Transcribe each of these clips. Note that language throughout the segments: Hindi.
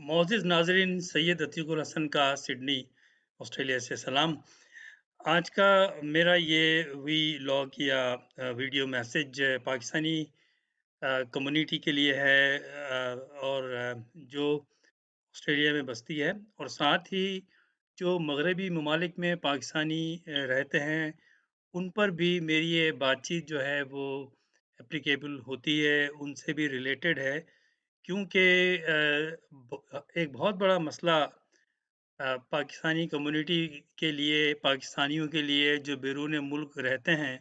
मोअज़्ज़िज़ नाज़रीन, सैयद अतीकुल हसन का सिडनी, ऑस्ट्रेलिया से सलाम। आज का मेरा ये वीलॉग या वीडियो मैसेज पाकिस्तानी कम्युनिटी के लिए है, और जो ऑस्ट्रेलिया में बसती है, और साथ ही जो मगरबी ममालिक में पाकिस्तानी रहते हैं, उन पर भी मेरी ये बातचीत जो है वो एप्लीकेबल होती है, उनसे भी रिलेटेड है। क्योंकि एक बहुत बड़ा मसला पाकिस्तानी कम्युनिटी के लिए, पाकिस्तानियों के लिए जो बैरून मुल्क रहते हैं,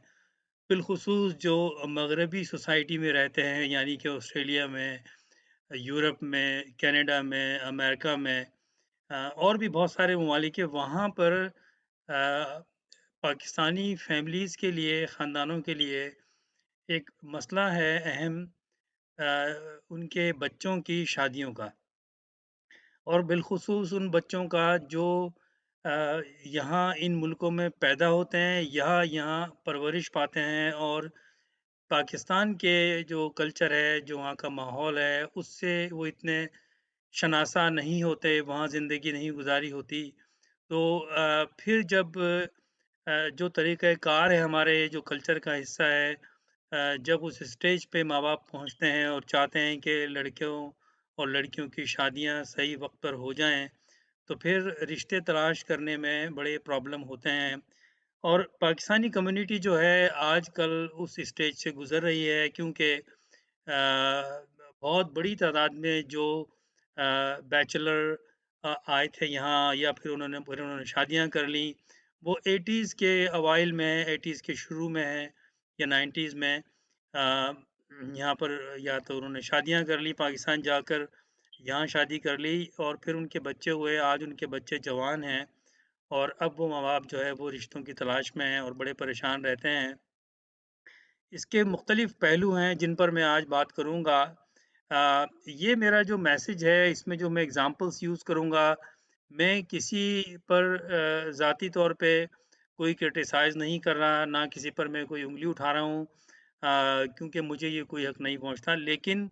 बिलख़ुसूस जो मगरबी सोसाइटी में रहते हैं, यानी कि ऑस्ट्रेलिया में, यूरोप में, कनाडा में, अमेरिका में, और भी बहुत सारे ममालिक हैं, वहाँ पर पाकिस्तानी फैमिलीज़ के लिए, ख़ानदानों के लिए एक मसला है अहम, उनके बच्चों की शादियों का। और बिलख़ुसूस उन बच्चों का जो यहाँ इन मुल्कों में पैदा होते हैं, यहाँ परवरिश पाते हैं, और पाकिस्तान के जो कल्चर है, जो वहाँ का माहौल है, उससे वो इतने शनासा नहीं होते, वहाँ ज़िंदगी नहीं गुज़ारी होती। तो फिर जब जो तरीक़ाकार है हमारे जो कल्चर का हिस्सा है, जब उस स्टेज पे माँ-बाप पहुँचते हैं और चाहते हैं कि लड़कियों और लड़कियों की शादियाँ सही वक़्त पर हो जाएँ, तो फिर रिश्ते तलाश करने में बड़े प्रॉब्लम होते हैं। और पाकिस्तानी कम्युनिटी जो है आजकल उस स्टेज से गुज़र रही है, क्योंकि बहुत बड़ी तादाद में जो बैचलर आए थे यहाँ, या फिर उन्होंने शादियाँ कर लीं, वो 80s के अवाइल में, 80s के शुरू में है, या 90s में, यहाँ पर या तो उन्होंने शादियाँ कर ली पाकिस्तान जाकर, यहाँ शादी कर ली, और फिर उनके बच्चे हुए, आज उनके बच्चे जवान हैं, और अब वो माँ-बाप जो है वो रिश्तों की तलाश में हैं और बड़े परेशान रहते हैं। इसके मुख्तलिफ पहलू हैं जिन पर मैं आज बात करूँगा। ये मेरा जो मैसेज है, इसमें जो मैं एग्ज़ाम्पल्स यूज़ करूँगा, मैं किसी पर ज़ाती तौर पे कोई क्रिटिसाइज़ नहीं कर रहा, ना किसी पर मैं कोई उँगली उठा रहा हूँ, क्योंकि मुझे ये कोई हक़ नहीं पहुँचता। लेकिन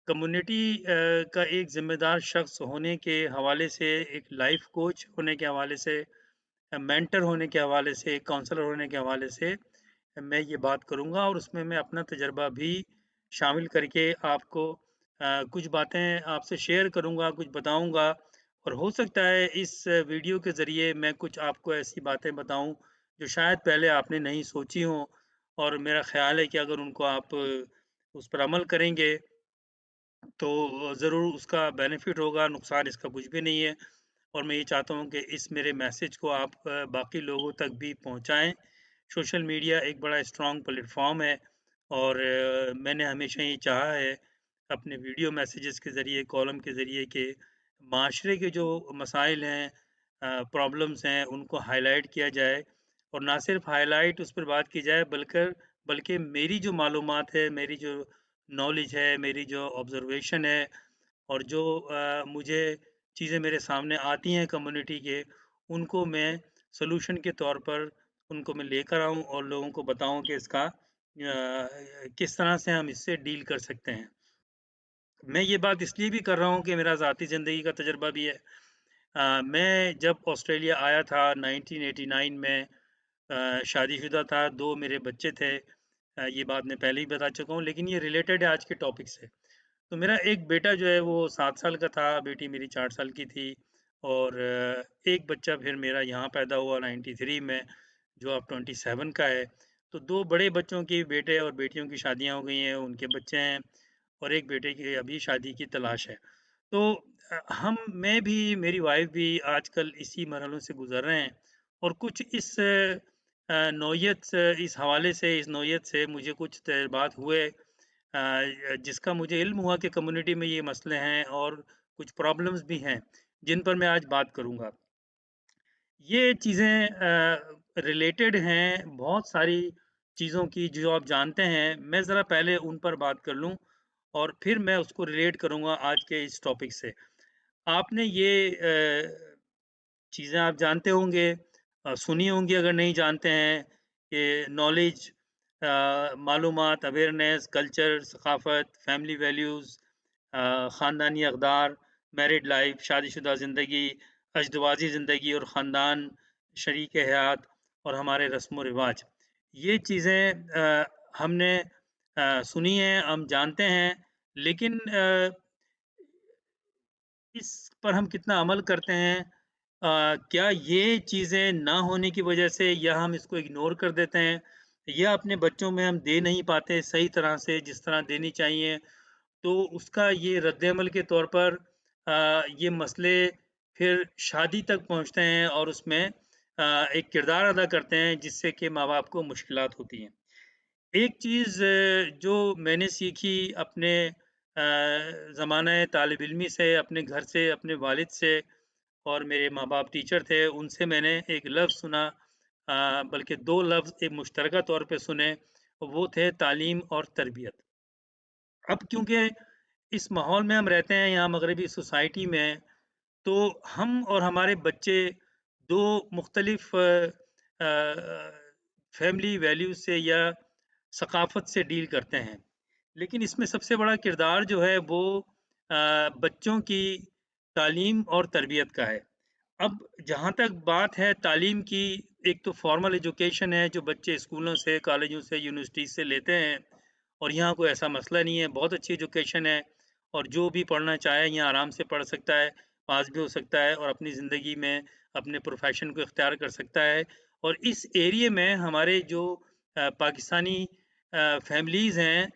कम्युनिटी का एक ज़िम्मेदार शख़्स होने के हवाले से, एक लाइफ़ कोच होने के हवाले से, मेंटर होने के हवाले से, काउंसलर होने के हवाले से मैं ये बात करूँगा, और उसमें मैं अपना तजुर्बा भी शामिल करके आपको कुछ बातें आपसे शेयर करूँगा, कुछ बताऊँगा, और हो सकता है इस वीडियो के ज़रिए मैं कुछ आपको ऐसी बातें बताऊँ जो शायद पहले आपने नहीं सोची हों, और मेरा ख़्याल है कि अगर उनको आप उस पर अमल करेंगे तो ज़रूर उसका बेनिफिट होगा, नुकसान इसका कुछ भी नहीं है। और मैं ये चाहता हूँ कि इस मेरे मैसेज को आप बाकी लोगों तक भी पहुँचाएँ। सोशल मीडिया एक बड़ा स्ट्रॉन्ग प्लेटफ़ॉर्म है, और मैंने हमेशा ये चाहा है अपने वीडियो मैसेजेस के ज़रिए, कॉलम के ज़रिए, कि माशरे के जो मसाइल हैं, प्रॉब्लम्स हैं, उनको हाइलाइट किया जाए, और ना सिर्फ़ हाइलाइट उस पर बात की जाए, बल्कि मेरी जो मालूमात है, मेरी जो नॉलेज है, मेरी जो ऑब्ज़र्वेशन है, और जो मुझे चीज़ें मेरे सामने आती हैं कम्युनिटी के, उनको मैं सॉल्यूशन के तौर पर उनको मैं लेकर आऊँ, और लोगों को बताऊँ कि इसका किस तरह से हम इससे डील कर सकते हैं। मैं ये बात इसलिए भी कर रहा हूँ कि मेरा ज़ाती ज़िंदगी का तजुर्बा भी है। मैं जब ऑस्ट्रेलिया आया था 1989 में, शादीशुदा था, 2 मेरे बच्चे थे। ये बात मैं पहले ही बता चुका हूँ, लेकिन ये रिलेटेड है आज के टॉपिक से। तो मेरा एक बेटा जो है वो 7 साल का था, बेटी मेरी 4 साल की थी, और एक बच्चा फिर मेरा यहाँ पैदा हुआ 93 में, जो अब 27 का है। तो 2 बड़े बच्चों की, बेटे और बेटियों की शादियाँ हो गई हैं, उनके बच्चे हैं, और एक बेटे की अभी शादी की तलाश है। तो मैं भी, मेरी वाइफ़ भी आजकल इसी मरहलों से गुज़र रहे हैं, और कुछ इस नौइयत से, इस हवाले से, इस नौइयत से मुझे कुछ तजुर्बात हुए, जिसका मुझे इल्म हुआ कि कम्युनिटी में ये मसले हैं, और कुछ प्रॉब्लम्स भी हैं, जिन पर मैं आज बात करूँगा। ये चीज़ें रिलेटेड हैं बहुत सारी चीज़ों की जो आप जानते हैं। मैं ज़रा पहले उन पर बात कर लूँ, और फिर मैं उसको रिलेट करूँगा आज के इस टॉपिक से। आपने ये चीज़ें आप जानते होंगे, सुनी होंगी अगर नहीं जानते हैं, कि नॉलेज, मालूमात, अवेयरनेस, कल्चर, सकाफ़त, फैमिली वैल्यूज़, ख़ानदानी अक़दार, मैरिड लाइफ़, शादीशुदा ज़िंदगी, अज़दवाजी ज़िंदगी और ख़ानदान, शरीक हयात और हमारे रस्म-व-रिवाज। ये चीज़ें हमने सुनी हैं, हम जानते हैं, लेकिन इस पर हम कितना अमल करते हैं? क्या ये चीज़ें ना होने की वजह से या हम इसको इग्नोर कर देते हैं या अपने बच्चों में हम दे नहीं पाते सही तरह से जिस तरह देनी चाहिए, तो उसका ये रद्द-ए-अमल के तौर पर ये मसले फिर शादी तक पहुँचते हैं और उसमें एक किरदार अदा करते हैं जिससे कि माँ-बाप को मुश्किलात होती हैं। एक चीज़ जो मैंने सीखी अपने ज़माने तालिब-इल्मी से, अपने घर से, अपने वालिद से और मेरे माँ-बाप टीचर थे, उनसे मैंने एक लफ्ज़ सुना, बल्कि 2 लफ्ज़ एक मुश्तरका तौर पे सुने, वो थे तालीम और तरबियत। अब क्योंकि इस माहौल में हम रहते हैं यहाँ मगरबी सोसाइटी में, तो हम और हमारे बच्चे 2 मुख्तलिफ़ फैमिली वैल्यूज़ से या सक़ाफ़त से डील करते हैं। लेकिन इसमें सबसे बड़ा किरदार जो है वो बच्चों की तालीम और तरबियत का है। अब जहाँ तक बात है तालीम की, एक तो फ़ॉर्मल एजुकेशन है जो बच्चे स्कूलों से, कॉलेजों से, यूनिवर्सिटी से लेते हैं और यहाँ कोई ऐसा मसला नहीं है, बहुत अच्छी एजुकेशन है और जो भी पढ़ना चाहे यहाँ आराम से पढ़ सकता है, पास भी हो सकता है और अपनी ज़िंदगी में अपने प्रोफ़ेशन को इख्तियार कर सकता है। और इस एरिये में हमारे जो पाकिस्तानी फैमिलीज़ हैं,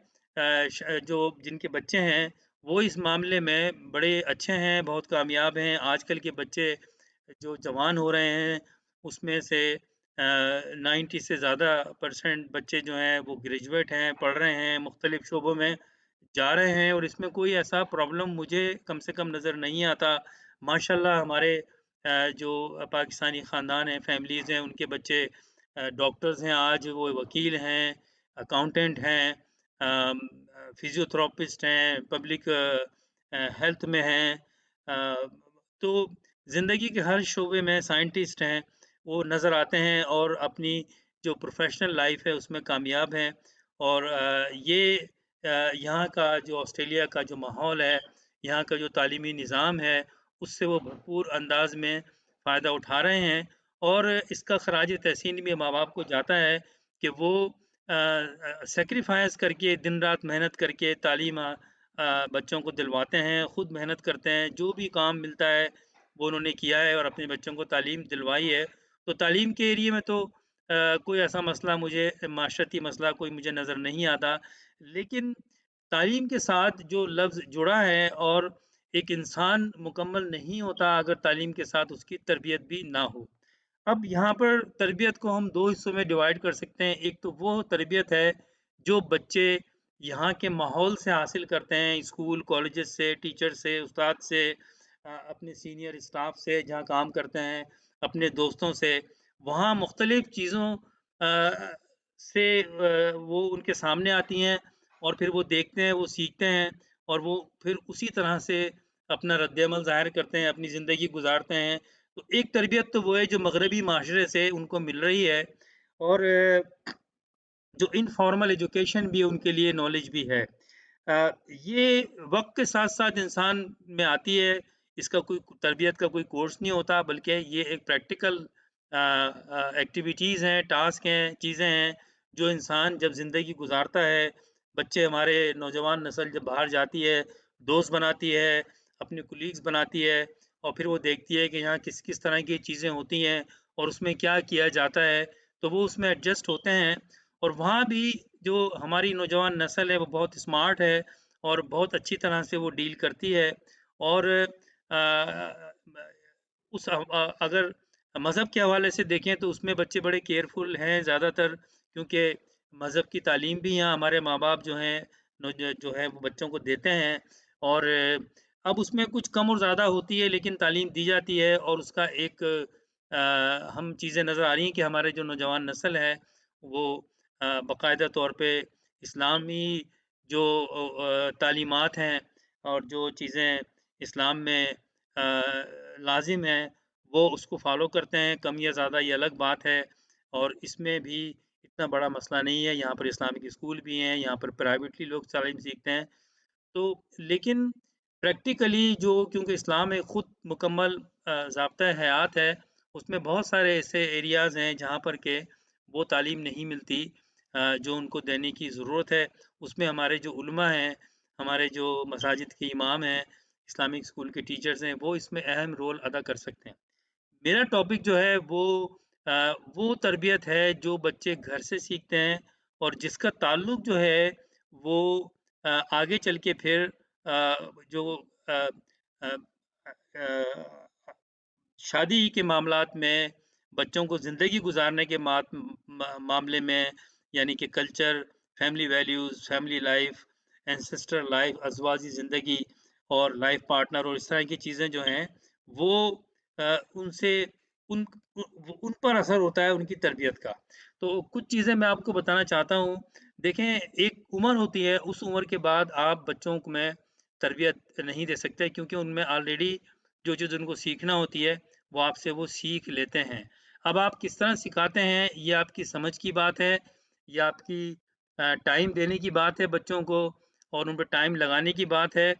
जो जिनके बच्चे हैं, वो इस मामले में बड़े अच्छे हैं, बहुत कामयाब हैं। आजकल के बच्चे जो जवान हो रहे हैं, उसमें से 90 से ज़्यादा परसेंट बच्चे जो हैं, वो ग्रेजुएट हैं, पढ़ रहे हैं, मुख्तलिफ़ शोबों में जा रहे हैं और इसमें कोई ऐसा प्रॉब्लम मुझे कम से कम नज़र नहीं आता। माशाल्लाह हमारे जो पाकिस्तानी ख़ानदान हैं, फैमिलीज़ हैं, उनके बच्चे डॉक्टर्स हैं आज, वो वकील हैं, अकाउंटेंट हैं, फिज़ियोथेरेपिस्ट हैं, पब्लिक हेल्थ में हैं। तो ज़िंदगी के हर शोबे में साइंटिस्ट हैं, वो नज़र आते हैं और अपनी जो प्रोफ़ेशनल लाइफ़ है उसमें कामयाब हैं और यहाँ का जो ऑस्ट्रेलिया का जो माहौल है, यहाँ का जो तालीमी निज़ाम है, उससे वो भरपूर अंदाज़ में फ़ायदा उठा रहे हैं और इसका ख़राज तहसीन भी माँ-बाप को जाता है कि वो सैक्रिफ़ाइस करके, दिन-रात मेहनत करके तालीम बच्चों को दिलवाते हैं, खुद मेहनत करते हैं, जो भी काम मिलता है, वो उन्होंने किया है और अपने बच्चों को तालीम दिलवाई है। तो तालीम के एरिये में तो कोई ऐसा मसला मुझे माशरती मसला कोई मुझे नज़र नहीं आता। लेकिन तालीम के साथ जो लफ्ज़ जुड़ा है और एक इंसान मुकम्मल नहीं होता अगर तालीम के साथ उसकी तरबियत भी ना हो। अब यहाँ पर तरबियत को हम 2 हिस्सों में डिवाइड कर सकते हैं। एक तो वो तरबियत है जो बच्चे यहाँ के माहौल से हासिल करते हैं, स्कूल, कॉलेजेस से, टीचर से, उस्ताद से, अपने सीनियर स्टाफ से जहाँ काम करते हैं, अपने दोस्तों से। वहाँ मुख्तलिफ़ चीज़ों से वो उनके सामने आती हैं और फिर वो देखते हैं, वो सीखते हैं और वो फिर उसी तरह से अपना रद्द-ए-अमल ज़ाहिर करते हैं, अपनी ज़िंदगी गुज़ारते हैं। तो एक तरबियत तो वो है जो मग़रबी माशरे से उनको मिल रही है और जो इनफॉर्मल एजुकेशन भी है उनके लिए नॉलेज भी है। ये वक़्त के साथ-साथ इंसान में आती है, इसका कोई तरबियत का कोई कोर्स नहीं होता बल्कि ये एक प्रैक्टिकल एक्टिविटीज़ हैं, टास्क हैं, चीज़ें हैं, जो इंसान जब ज़िंदगी गुज़ारता है, बच्चे हमारे नौजवान नस्ल जब बाहर जाती है, दोस्त बनाती है, अपने कोलीग्स बनाती है और फिर वो देखती है कि यहाँ किस-किस तरह की चीज़ें होती हैं और उसमें क्या किया जाता है, तो वो उसमें एडजस्ट होते हैं और वहाँ भी जो हमारी नौजवान नस्ल है वो बहुत स्मार्ट है और बहुत अच्छी तरह से वो डील करती है और अगर मज़हब के हवाले से देखें तो उसमें बच्चे बड़े केयरफुल हैं ज़्यादातर क्योंकि मज़हब की तालीम भी यहाँ हमारे माँ-बाप जो हैं जो है वो बच्चों को देते हैं और अब उसमें कुछ कम और ज़्यादा होती है लेकिन तालीम दी जाती है और उसका एक हम चीज़ें नज़र आ रही हैं कि हमारे जो नौजवान नस्ल है वो बाकायदा तौर पे इस्लामी जो तालीमात हैं और जो चीज़ें इस्लाम में लाज़िम हैं, वो उसको फ़ॉलो करते हैं, कम या ज़्यादा ये अलग बात है और इसमें भी इतना बड़ा मसला नहीं है, यहाँ पर इस्लामिक स्कूल भी हैं, यहाँ पर प्राइवेटली लोग तालीम सीखते हैं। तो लेकिन प्रैक्टिकली जो क्योंकि इस्लाम एक ख़ुद मुकम्मल ज़ाब्ता-ए-हयात है, उसमें बहुत सारे ऐसे एरियाज़ हैं जहाँ पर के वो तालीम नहीं मिलती जो उनको देने की ज़रूरत है। उसमें हमारे जो उलमा हैं, हमारे जो मसाजिद के इमाम हैं, इस्लामिक स्कूल के टीचर्स हैं, वो इसमें अहम रोल अदा कर सकते हैं। मेरा टॉपिक जो है वो तरबियत है जो बच्चे घर से सीखते हैं और जिसका ताल्लुक जो है वो आगे चल के फिर जो अ अ शादी के मामलात में बच्चों को ज़िंदगी गुज़ारने के मामले में यानी कि culture, family values, family life, ancestor life, अज़वाजी ज़िंदगी और लाइफ़ पार्टनर और इस तरह की चीज़ें जो हैं, वो उनसे उन उन पर असर होता है उनकी तरबियत का। तो कुछ चीज़ें मैं आपको बताना चाहता हूँ। देखें, एक उम्र होती है, उस उम्र के बाद आप बच्चों को में तरबियत नहीं दे सकते क्योंकि उनमें ऑलरेडी जो चीज़ उनको सीखना होती है, वो आपसे वो सीख लेते हैं। अब आप किस तरह सिखाते हैं, ये आपकी समझ की बात है, या आपकी टाइम देने की बात है बच्चों को और उन पे टाइम लगाने की बात है।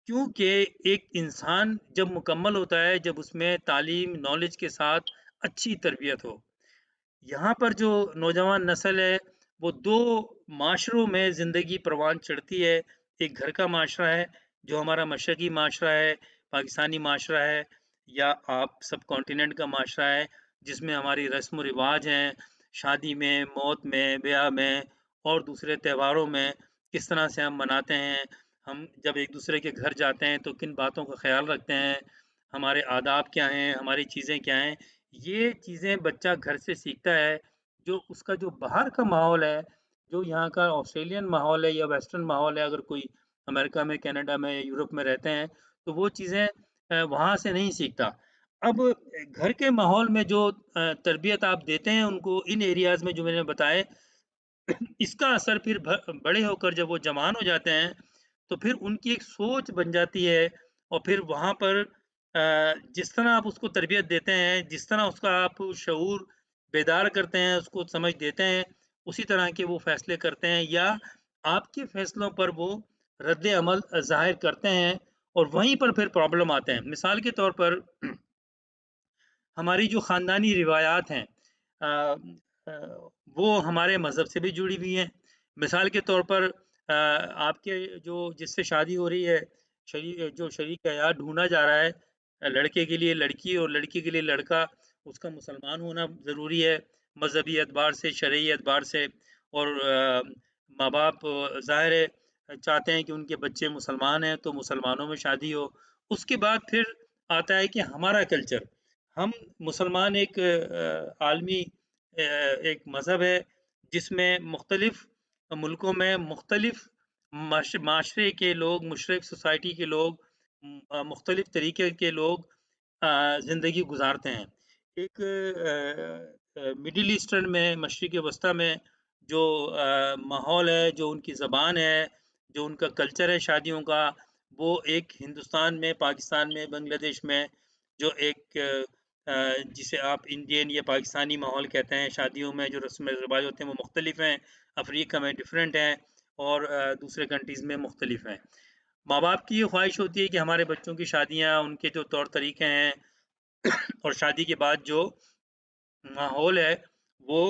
क्योंकि एक इंसान जब मुकम्मल होता है, जब उसमें तालीम, नॉलेज के साथ अच्छी तरबियत हो। यहाँ पर जो नौजवान नस्ल है, वो 2 माशरों में ज़िंदगी परवान चढ़ती है। एक घर का माशरा है, जो हमारा मशरक़ी माशरा है, पाकिस्तानी माशरा है, या आप सबकॉन्टिनेंट का माशरा है, जिसमें हमारी रस्म-व-रिवाज हैं, शादी में, मौत में, ब्याह में और दूसरे त्योहारों में किस तरह से हम मनाते हैं। हम जब एक-दूसरे के घर जाते हैं, तो किन बातों का ख़्याल रखते हैं, हमारे आदाब क्या हैं, हमारी चीज़ें क्या हैं। ये चीज़ें बच्चा घर से सीखता है, जो उसका जो बाहर का माहौल है, जो यहाँ का ऑस्ट्रेलियन माहौल है या वेस्टर्न माहौल है, अगर कोई अमेरिका में, कनाडा में या यूरोप में रहते हैं, तो वो चीज़ें वहाँ से नहीं सीखता। अब घर के माहौल में जो तरबियत आप देते हैं उनको इन एरियाज़ में जो मैंने बताए, इसका असर फिर बड़े होकर जब वो जवान हो जाते हैं, तो फिर उनकी एक सोच बन जाती है और फिर वहाँ पर जिस तरह आप उसको तरबियत देते हैं, जिस तरह उसका आप शऊर बेदार करते हैं, उसको समझ देते हैं, उसी तरह के वो फ़ैसले करते हैं या आपके फ़ैसलों पर वो रद्द-ए-अमल ज़ाहिर करते हैं और वहीं पर फिर प्रॉब्लम आते हैं। मिसाल के तौर पर हमारी जो ख़ानदानी रिवायात हैं वो हमारे मज़हब से भी जुड़ी हुई हैं। मिसाल के तौर पर आपके जो जिससे शादी हो रही है, जो शरीक हयात ढूँढा जा रहा है, लड़के के लिए लड़की और लड़की के लिए लड़का, उसका मुसलमान होना ज़रूरी है, मज़हबी एतबार से, शरई एतबार से और माँ-बाप ज़ाहिर है चाहते हैं कि उनके बच्चे मुसलमान हैं, तो मुसलमानों में शादी हो। उसके बाद फिर आता है कि हमारा कल्चर। हम मुसलमान एक आलमी एक मज़हब है जिसमें मुख्तलिफ़ मुल्कों में मुख्तलिफ़ माशरे के लोग, मुशरिक सोसाइटी के लोग, मुख्तलिफ़ तरीके के लोग ज़िंदगी गुज़ारते हैं। एक मिडल ईस्टर्न में, मशरिक़ वस्ता में जो माहौल है, जो उनकी ज़बान है, जो उनका कल्चर है शादियों का, वो एक हिंदुस्तान में, पाकिस्तान में, बांग्लादेश में जो एक जिसे आप इंडियन या पाकिस्तानी माहौल कहते हैं, शादियों में जो रस्म-ए-रिवाज होते हैं वो मुख्तलिफ़ हैं, अफ़्रीका में डिफरेंट हैं और दूसरे कंट्रीज़ में मुख्तलिफ़ हैं। माँ-बाप की ये ख़्वाहिश होती है कि हमारे बच्चों की शादियाँ, उनके जो तौर-तरीके हैं और शादी के बाद जो माहौल है, वो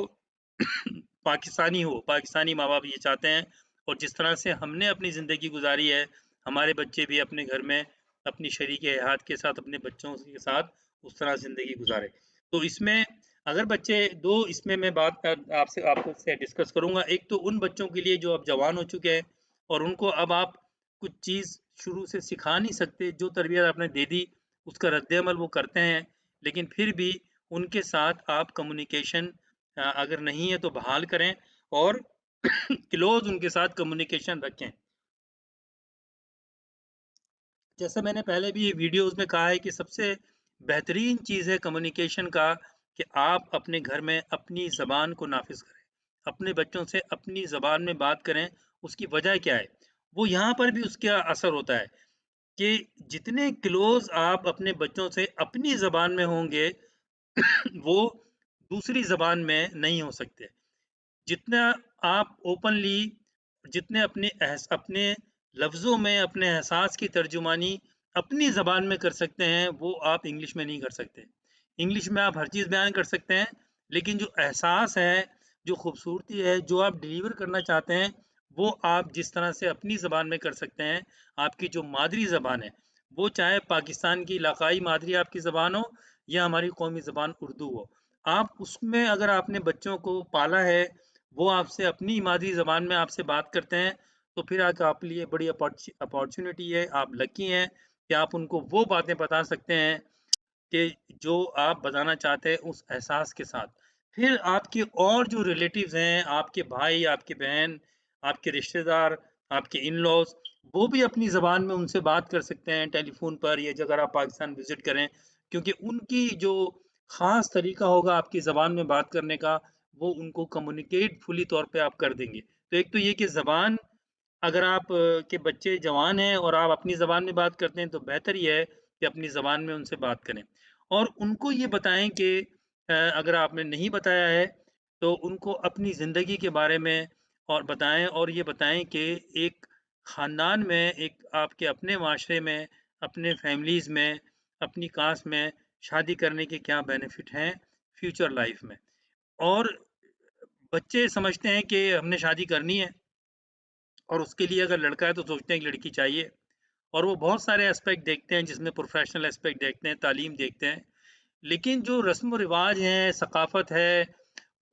पाकिस्तानी हो, पाकिस्तानी माँ-बाप ये चाहते हैं और जिस तरह से हमने अपनी ज़िंदगी गुज़ारी है, हमारे बच्चे भी अपने घर में अपनी शरीक-ए-हयात के साथ, अपने बच्चों के साथ उस तरह ज़िंदगी गुज़ारें। तो इसमें अगर बच्चे 2 इसमें मैं बात आपसे डिस्कस करूँगा। एक तो उन बच्चों के लिए जो अब जवान हो चुके हैं और उनको अब आप कुछ चीज़ शुरू से सिखा नहीं सकते, जो तरबियत आपने दे दी, उसका रद्द-ए-अमल वो करते हैं, लेकिन फिर भी उनके साथ आप कम्युनिकेशन अगर नहीं है तो बहाल करें और क्लोज़ उनके साथ कम्युनिकेशन रखें। जैसा मैंने पहले भी वीडियोज़ में कहा है कि सबसे बेहतरीन चीज़ है कम्युनिकेशन का कि आप अपने घर में अपनी ज़बान को नाफ़िज़ करें। अपने बच्चों से अपनी ज़बान में बात करें, उसकी वजह क्या है? वो यहाँ पर भी उसका असर होता है कि जितने क्लोज़ आप अपने बच्चों से अपनी ज़बान में होंगे, वो दूसरी ज़बान में नहीं हो सकते। जितना आप ओपनली जितने अपने लफ्ज़ों में अपने एहसास की तर्जुमानी अपनी ज़बान में कर सकते हैं, वो आप इंग्लिश में नहीं कर सकते। इंग्लिश में आप हर चीज़ बयान कर सकते हैं, लेकिन जो एहसास है, जो खूबसूरती है, जो आप डिलीवर करना चाहते हैं, वो आप जिस तरह से अपनी ज़बान में कर सकते हैं, आपकी जो मादरी ज़बान है, वो चाहे पाकिस्तान की इलाकाई मादरी आपकी ज़बान हो या हमारी कौमी ज़बान उर्दू हो। आप उसमें अगर आपने बच्चों को पाला है, वो आपसे अपनी मादरी ज़बान में आपसे बात करते हैं, तो फिर आज आपके लिए बड़ी अपॉर्च्युनिटी है, आप लकी हैं कि आप उनको वो बातें बता सकते हैं कि जो आप बताना चाहते हैं उस एहसास के साथ। फिर आपके और जो रिलेटिव्स हैं, आपके भाई, आपकी बहन, आपके रिश्तेदार, आपके इन-लॉज़, वो भी अपनी ज़बान में उनसे बात कर सकते हैं टेलीफ़ोन पर या अगर आप पाकिस्तान विज़िट करें, क्योंकि उनकी जो ख़ास तरीका होगा आपकी ज़बान में बात करने का, वो उनको कम्युनिकेट फुली तौर पे आप कर देंगे। तो एक तो ये कि ज़बान अगर आप के बच्चे जवान हैं और आप अपनी ज़बान में बात करते हैं, तो बेहतर ये है कि अपनी ज़बान में उनसे बात करें। और उनको ये बताएँ कि अगर आपने नहीं बताया है, तो उनको अपनी ज़िंदगी के बारे में और बताएँ और ये बताएँ कि एक ख़ानदान में, एक आपके अपने माशरे में, अपने फैमिलीज़ में, अपनी कास्ट में शादी करने के क्या बेनिफिट हैं फ्यूचर लाइफ़ में। और बच्चे समझते हैं कि हमने शादी करनी है और उसके लिए अगर लड़का है तो सोचते हैं कि लड़की चाहिए और वो बहुत सारे एस्पेक्ट देखते हैं जिसमें प्रोफ़ेशनल एस्पेक्ट देखते हैं, तालीम देखते हैं। लेकिन जो रस्म-व-रिवाज हैं, सक़ाफ़त है,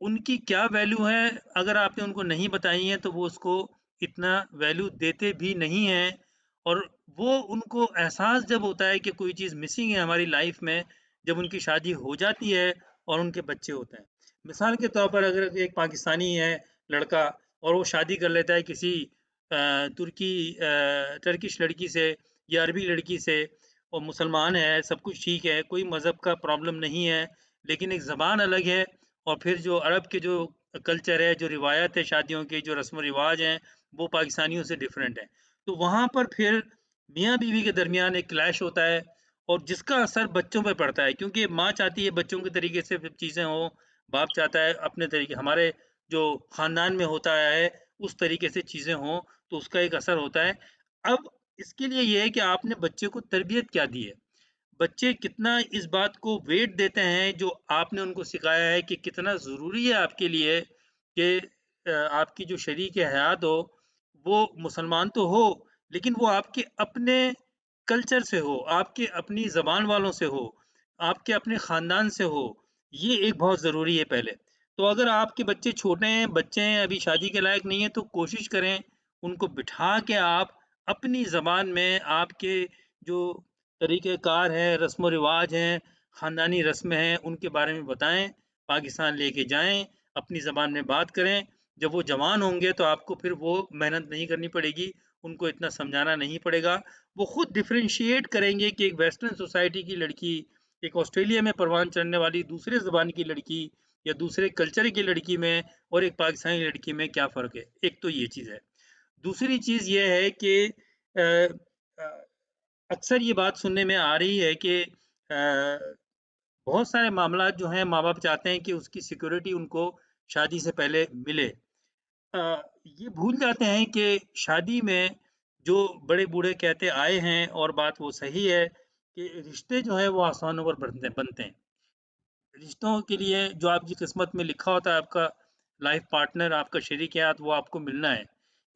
उनकी क्या वैल्यू है, अगर आपने उनको नहीं बताई हैं, तो वो उसको इतना वैल्यू देते भी नहीं हैं और वो उनको एहसास जब होता है कि कोई चीज़ मिसिंग है हमारी लाइफ़ में, जब उनकी शादी हो जाती है और उनके बच्चे होते हैं। मिसाल के तौर पर अगर एक पाकिस्तानी है लड़का और वो शादी कर लेता है किसी टर्किश लड़की से या अरबी लड़की से और मुसलमान है, सब कुछ ठीक है, कोई मज़हब का प्रॉब्लम नहीं है, लेकिन एक ज़बान अलग है और फिर जो अरब के जो कल्चर है, जो रिवायत है शादियों की, जो रस्म-व-रिवाज हैं, वो पाकिस्तानियों से डिफरेंट हैं। तो वहाँ पर फिर मियाँ-बीवी के दरमियान एक क्लैश होता है और जिसका असर बच्चों पे पड़ता है क्योंकि माँ चाहती है बच्चों के तरीके से चीज़ें हों, बाप चाहता है अपने तरीके हमारे जो ख़ानदान में होता आया है, उस तरीके से चीज़ें हों, तो उसका एक असर होता है। अब इसके लिए ये है कि आपने बच्चे को तरबियत क्या दी है? बच्चे कितना इस बात को वेट देते हैं जो आपने उनको सिखाया है कि कितना ज़रूरी है आपके लिए कि आपकी जो शरीक हयात हो, वो मुसलमान तो हो, लेकिन वो आपके अपने कल्चर से हो, आपके अपनी ज़बान वालों से हो, आपके अपने ख़ानदान से हो, ये एक बहुत ज़रूरी है पहले। तो अगर आपके बच्चे छोटे हैं, बच्चे हैं, अभी शादी के लायक नहीं है, तो कोशिश करें, उनको बिठा के आप अपनी ज़बान में आपके जो तरीक़ेकार है, रस्म-व-रिवाज हैं, ख़ानदानी रस्में हैं, उनके बारे में बताएँ, पाकिस्तान लेके जाएँ, अपनी ज़बान में बात करें। जब वो जवान होंगे तो आपको फिर वो मेहनत नहीं करनी पड़ेगी, उनको इतना समझाना नहीं पड़ेगा। वो खुद डिफरेंशिएट करेंगे कि एक वेस्टर्न सोसाइटी की लड़की, एक ऑस्ट्रेलिया में परवान चढ़ने वाली दूसरे ज़बान की लड़की या दूसरे कल्चर की लड़की में और एक पाकिस्तानी लड़की में क्या फ़र्क है। एक तो ये चीज़ है। दूसरी चीज़ ये है कि अ अ, अक्सर ये बात सुनने में आ रही है कि बहुत सारे मामलात जो हैं माँ-बाप चाहते हैं कि उसकी सिक्योरिटी उनको शादी से पहले मिले। ये भूल जाते हैं कि शादी में जो बड़े-बूढ़े कहते आए हैं और बात वो सही है कि रिश्ते जो हैं वो आसानों पर बनते बनते हैं। रिश्तों के लिए जो आपकी किस्मत में लिखा होता है आपका लाइफ पार्टनर, आपका शरीक-ए-हयात वो आपको मिलना है।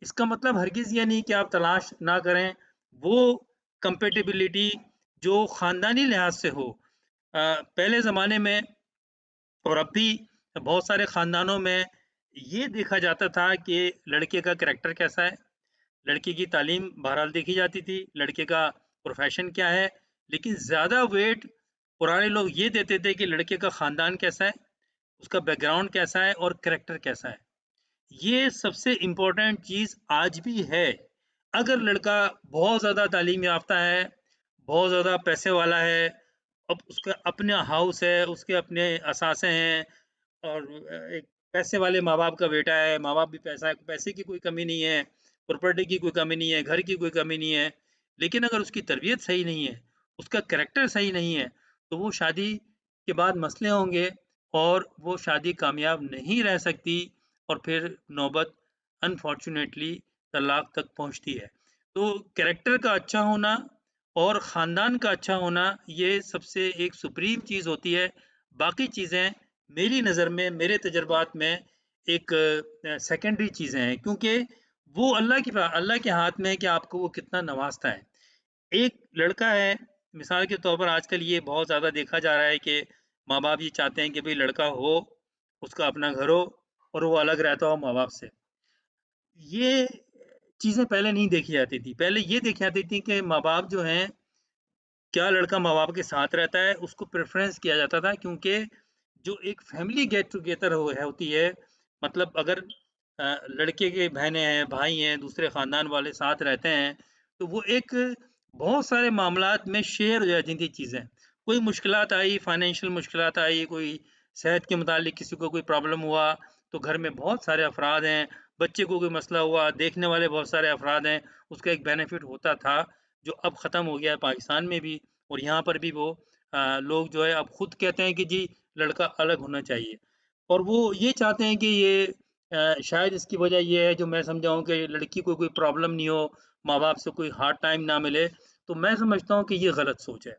इसका मतलब हरगिज़ ये नहीं कि आप तलाश ना करें, वो कंपैटिबिलिटी जो ख़ानदानी लिहाज़ से हो। पहले ज़माने में और अब भी बहुत सारे ख़ानदानों में ये देखा जाता था कि लड़के का करैक्टर कैसा है, लड़के की तालीम बहरहाल देखी जाती थी, लड़के का प्रोफ़ेशन क्या है, लेकिन ज़्यादा वेट पुराने लोग ये देते थे कि लड़के का ख़ानदान कैसा है, उसका बैकग्राउंड कैसा है और करैक्टर कैसा है। ये सबसे इम्पोर्टेंट चीज़ आज भी है। अगर लड़का बहुत ज़्यादा तालीम याफ़्ता है, बहुत ज़्यादा पैसे वाला है, अब उसका अपना हाउस है, उसके अपने असासे हैं और एक पैसे वाले माँ-बाप का बेटा है, माँ-बाप भी पैसे की कोई कमी नहीं है, प्रॉपर्टी की कोई कमी नहीं है, घर की कोई कमी नहीं है। लेकिन अगर उसकी तरबियत सही नहीं है, उसका करैक्टर सही नहीं है, तो वो शादी के बाद मसले होंगे और वो शादी कामयाब नहीं रह सकती और फिर नौबत अनफॉर्च्यूनेटली तलाक तक पहुँचती है। तो कैरेक्टर का अच्छा होना और ख़ानदान का अच्छा होना ये सबसे एक सुप्रीम चीज़ होती है। बाकी चीज़ें मेरी नज़र में, मेरे तजुर्बात में एक सेकेंडरी चीज़ें हैं क्योंकि वो अल्लाह के हाथ में है कि आपको वो कितना नवाज़ता है। एक लड़का है, मिसाल के तौर पर आजकल ये बहुत ज़्यादा देखा जा रहा है कि माँ-बाप ये चाहते हैं कि भई लड़का हो, उसका अपना घर हो और वो अलग रहता हो माँ-बाप से। ये चीज़ें पहले नहीं देखी जाती थी। पहले ये देखी जाती थी कि माँ-बाप जो हैं, क्या लड़का माँ-बाप के साथ रहता है, उसको प्रेफ़रेंस किया जाता था क्योंकि जो एक फैमिली गेट टुगेदर होती है, मतलब अगर लड़के के बहनें हैं, भाई हैं, दूसरे ख़ानदान वाले साथ रहते हैं, तो वो एक बहुत सारे मामलात में शेयर हो जाती थी चीज़ें। कोई मुश्किलात आई, फ़ाइनेंशियल मुश्किलात आई, कोई सेहत के मुतालिक किसी को कोई प्रॉब्लम हुआ, तो घर में बहुत सारे अफ़राद हैं, बच्चे को कोई मसला हुआ, देखने वाले बहुत सारे अफ़राद हैं, उसका एक बेनिफिट होता था, जो अब ख़त्म हो गया है पाकिस्तान में भी और यहाँ पर भी वो लोग जो है अब खुद कहते हैं कि जी लड़का अलग होना चाहिए और वो ये चाहते हैं कि ये शायद इसकी वजह ये है जो मैं समझा हूँ कि लड़की को कोई प्रॉब्लम नहीं हो, माँ-बाप से कोई हार्ड टाइम ना मिले, तो मैं समझता हूँ कि ये गलत सोच है।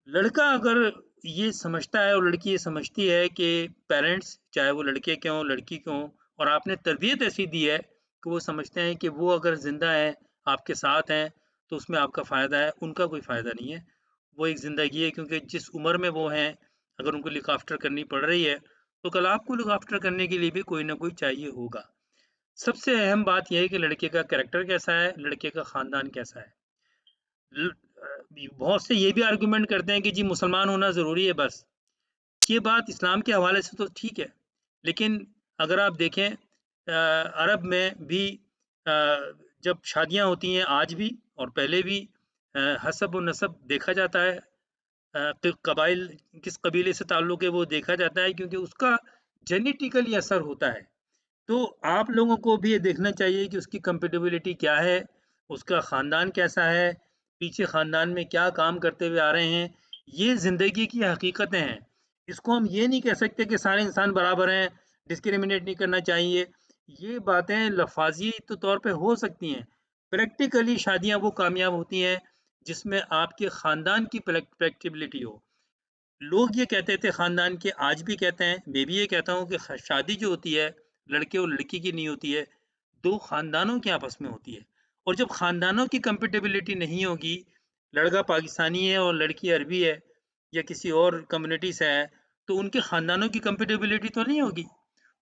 लड़का अगर ये समझता है और लड़की ये समझती है कि पेरेंट्स चाहे वो लड़के के हों, लड़की के हों और आपने तरबियत ऐसी दी है कि वो समझते हैं कि वो अगर ज़िंदा हैं, आपके साथ हैं, तो उसमें आपका फ़ायदा है, उनका कोई फ़ायदा नहीं है। वो एक ज़िंदगी है क्योंकि जिस उम्र में वो हैं, अगर उनको लुक आफ्टर करनी पड़ रही है, तो कल आपको लुक आफ्टर करने के लिए भी कोई न कोई चाहिए होगा। सबसे अहम बात ये है कि लड़के का कैरेक्टर कैसा है, लड़के का ख़ानदान कैसा है। बहुत से ये भी आर्गुमेंट करते हैं कि जी मुसलमान होना ज़रूरी है बस। ये बात इस्लाम के हवाले से तो ठीक है, लेकिन अगर आप देखें अरब में भी जब शादियाँ होती हैं आज भी और पहले भी हसब और नसब देखा जाता है। तो कबाइल किस कबीले से ताल्लुक है वो देखा जाता है क्योंकि उसका जेनेटिकली असर होता है। तो आप लोगों को भी ये देखना चाहिए कि उसकी कंपैटिबिलिटी क्या है, उसका ख़ानदान कैसा है, पीछे ख़ानदान में क्या काम करते हुए आ रहे हैं। ये ज़िंदगी की हकीकतें हैं। इसको हम ये नहीं कह सकते कि सारे इंसान बराबर हैं, डिस्क्रिमिनेट नहीं करना चाहिए। ये बातें लफ़ाज़ी तो तौर पे हो सकती हैं। प्रैक्टिकली शादियाँ वो कामयाब होती हैं, जिसमें आपके ख़ानदान की प्रैक्टिबिलिटी हो। लोग ये कहते थे ख़ानदान के आज भी कहते हैं, मैं भी ये कहता हूँ कि शादी जो होती है, लड़के और लड़की की नहीं होती है, 2 ख़ानदानों के आपस में होती है और जब ख़ानदानों की कंपैटिबिलिटी नहीं होगी, लड़का पाकिस्तानी है और लड़की अरबी है या किसी और कम्युनिटी से है, तो उनके ख़ानदानों की कंपैटिबिलिटी तो नहीं होगी।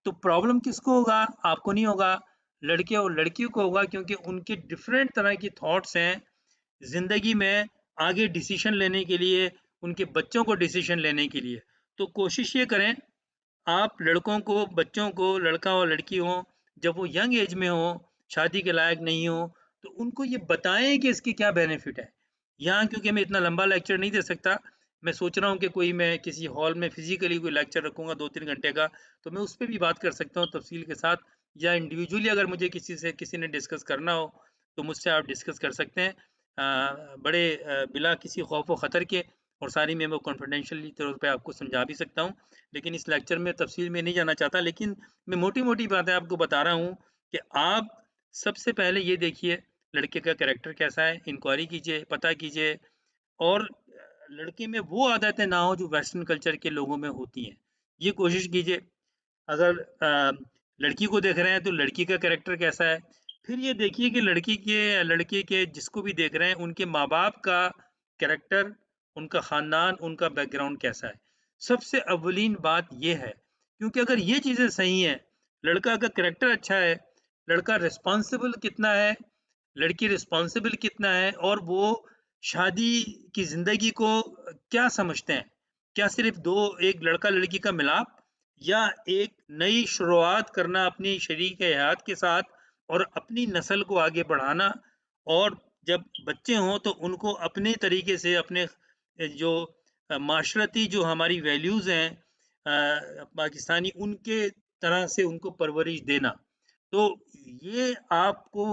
तो प्रॉब्लम किसको होगा? आपको नहीं होगा, लड़के और लड़की को होगा क्योंकि उनके डिफरेंट तरह की थॉट्स हैं ज़िंदगी में आगे डिसीज़न लेने के लिए, उनके बच्चों को डिसीज़न लेने के लिए। तो कोशिश ये करें, आप लड़कों को, बच्चों को, लड़का और लड़की हों, जब वो यंग एज में हों, शादी के लायक नहीं हों, तो उनको ये बताएँ कि इसके क्या बेनिफिट है। यहाँ क्योंकि मैं इतना लंबा लेक्चर नहीं दे सकता, मैं सोच रहा हूँ कि कोई मैं किसी हॉल में फिज़िकली कोई लेक्चर रखूँगा 2-3 घंटे का, तो मैं उस पे भी बात कर सकता हूँ तफ़सील के साथ या इंडिविजुअली अगर मुझे किसी ने डिस्कस करना हो, तो मुझसे आप डिस्कस कर सकते हैं। बड़े बिला किसी खौफ़ व ख़तर के और सारी मैं वो कॉन्फिडेंशियली तौर पे आपको समझा भी सकता हूँ। लेकिन इस लेक्चर में तफ़सील में नहीं जाना चाहता, लेकिन मैं मोटी-मोटी बातें आपको बता रहा हूँ कि आप सबसे पहले ये देखिए लड़के का कैरेक्टर कैसा है, इंक्वायरी कीजिए, पता कीजिए और लड़के में वो आदतें ना हो जो वेस्टर्न कल्चर के लोगों में होती हैं। ये कोशिश कीजिए अगर लड़की को देख रहे हैं तो लड़की का कैरेक्टर कैसा है? फिर ये देखिए कि लड़के के जिसको भी देख रहे हैं उनके माँ-बाप का कैरेक्टर, उनका ख़ानदान, उनका बैकग्राउंड कैसा है? सबसे अव्वलीन बात ये है, क्योंकि अगर ये चीज़ें सही हैं, लड़का का कैरेक्टर अच्छा है, लड़का रिस्पॉन्सिबल कितना है, लड़की रिस्पॉन्सिबल कितना है और वो शादी की ज़िंदगी को क्या समझते हैं? क्या सिर्फ़ 2 एक लड़का-लड़की का मिलाप या एक नई शुरुआत करना अपनी शरीक-ए-हयात के साथ और अपनी नस्ल को आगे बढ़ाना और जब बच्चे हों तो उनको अपने तरीके से अपने जो माशरती जो हमारी वैल्यूज़ हैं पाकिस्तानी उनके तरह से उनको परवरिश देना। तो ये आपको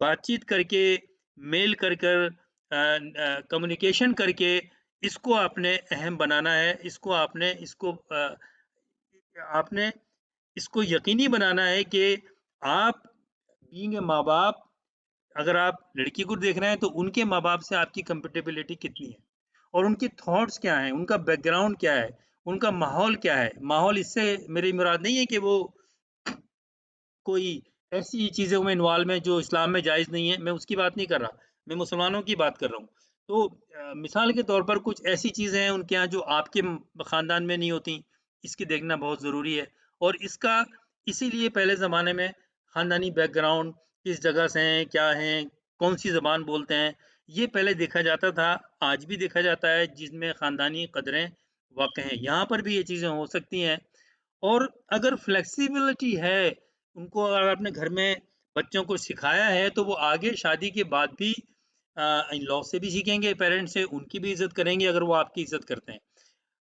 बातचीत करके, मेल कर कम्युनिकेशन करके इसको आपने अहम बनाना है। आपने इसको यकीनी बनाना है कि आप बीइंग अ माँ-बाप अगर आप लड़की को देख रहे हैं तो उनके माँ-बाप से आपकी कंपैटिबिलिटी कितनी है और उनके थॉट्स क्या हैं, उनका बैकग्राउंड क्या है, उनका माहौल क्या है। माहौल इससे मेरी मुराद नहीं है कि वो कोई ऐसी चीज़ों में इन्वॉल्व हैं जो इस्लाम में जायज़ नहीं है, मैं उसकी बात नहीं कर रहा, मैं मुसलमानों की बात कर रहा हूँ। तो मिसाल के तौर पर कुछ ऐसी चीज़ें हैं उनके यहाँ जो आपके ख़ानदान में नहीं होती, इसकी देखना बहुत ज़रूरी है और इसका इसीलिए पहले ज़माने में ख़ानदानी बैकग्राउंड, किस जगह से हैं, क्या हैं, कौन-सी ज़बान बोलते हैं, ये पहले देखा जाता था, आज भी देखा जाता है जिसमें ख़ानदानी कदरें वाक़ई हैं। यहाँ पर भी ये चीज़ें हो सकती हैं और अगर फ्लेक्सिबिलिटी है, उनको अगर आपने घर में बच्चों को सिखाया है, तो वो आगे शादी के बाद भी इन-लॉ से भी सीखेंगे, पेरेंट्स से, उनकी भी इज़्ज़त करेंगे अगर वो आपकी इज़्ज़त करते हैं।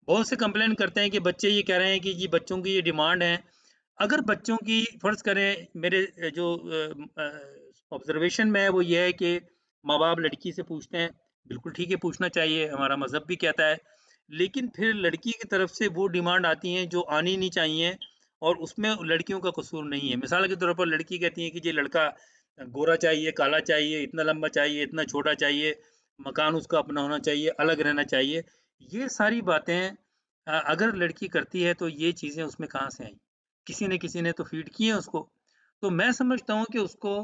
बहुत से कंप्लेंट करते हैं कि बच्चे ये कह रहे हैं कि जी बच्चों की ये डिमांड है। अगर बच्चों की फ़र्ज़ करें मेरे जो ऑब्ज़र्वेशन में है वो ये है कि माँ-बाप लड़की से पूछते हैं, बिल्कुल ठीक है पूछना चाहिए, हमारा मज़हब भी कहता है। लेकिन फिर लड़की की तरफ से वो डिमांड आती हैं जो आनी नहीं चाहिए और उसमें लड़कियों का कसूर नहीं है। मिसाल के तौर पर लड़की कहती है कि जी लड़का गोरा चाहिए, काला चाहिए, इतना लंबा चाहिए, इतना छोटा चाहिए, मकान उसका अपना होना चाहिए, अलग रहना चाहिए। ये सारी बातें अगर लड़की करती है तो ये चीज़ें उसमें कहाँ से आईं? किसी न किसी ने तो फ़ीड की है उसको। तो मैं समझता हूँ कि उसको